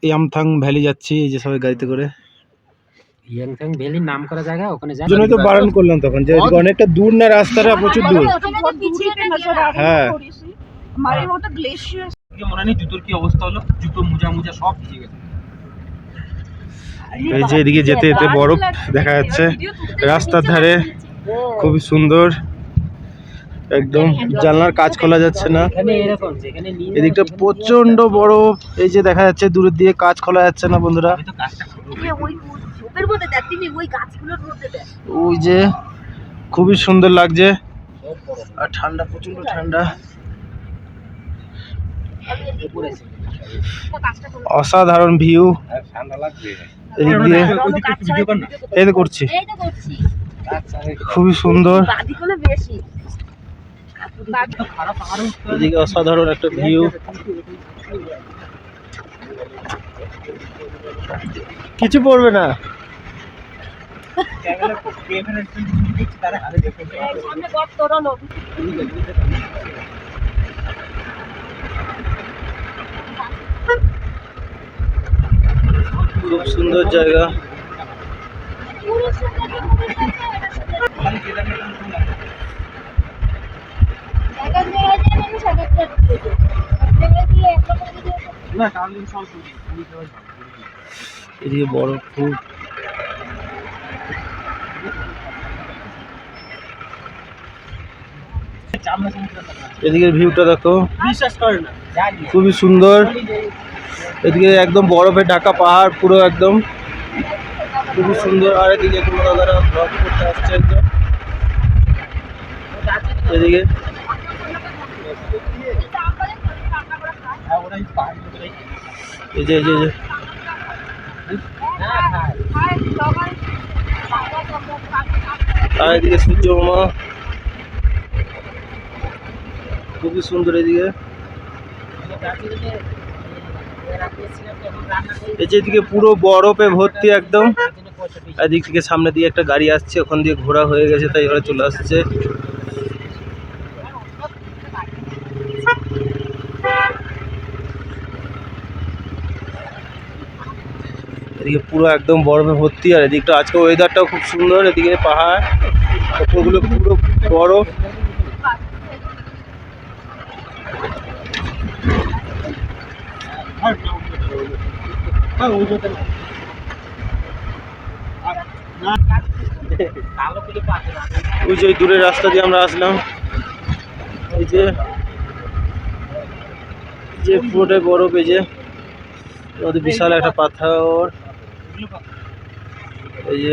Yumthang valley যাচ্ছি, এই যে সবাই গাড়িতে করে। ইয়ামথাং ভ্যালির নাম করা জায়গা, ওখানে যাই। জন্যই তো বারণ করলাম তখন যে অনেকটা দূর না, রাস্তাটা প্রচুর দূর। হ্যাঁ মনে নেই জুতোর কি অবস্থা হলো, জুতো মোজা সব ঠিক আছে। এই যে এদিকে যেতে যেতে বরফ দেখা যাচ্ছে রাস্তার ধারে, খুবই সুন্দর। একদম জানলার কাজ খোলা যাচ্ছে না, এদিকটা প্রচন্ড বরফ। এই যে দেখা যাচ্ছে দূরের দিকে কাজ খোলা যাচ্ছে না বন্ধুরা। ওই যে খুবই সুন্দর লাগছে, আর ঠান্ডা, প্রচন্ড ঠান্ডা, অসাধারণ ভিউ। এদিক দিয়ে এই তো করছি, খুবই সুন্দর। এদিকে অসাধারণ একটা ভিউ, কিছু পড়বে না। খুব সুন্দর জায়গা। এদিকে বরফ খুব। এদিকের ভিউটা দেখো, খুবই সুন্দর। এদিকে একদম বরফে ঢাকা পাহাড় পুরো, একদম খুবই সুন্দর। আর এদিকে কোনো দাদারা ব্লগ করতে আসছে একদম। এদিকে এই যে আর এদিকে সূর্য মামা, খুবই সুন্দর। এদিকে এই যে এদিকে পুরো বরফে ভর্তি একদম। এদিক থেকে সামনে দিয়ে একটা গাড়ি আসছে, ওখান দিয়ে ঘোরা হয়ে গেছে, তাই ওরা চলে আসছে। এদিকে পুরো একদম বরফে ভর্তি, আর এদিকটা আজকে ওয়েদারটাও খুব সুন্দর। এদিকে পাহাড়, ওগুলো পুরো বরফ। ওই যে দূরের রাস্তা দিয়ে আমরা আসলাম, এই যে পুরোটাই বরফ। এই যে বিশাল একটা পাথর, এই যে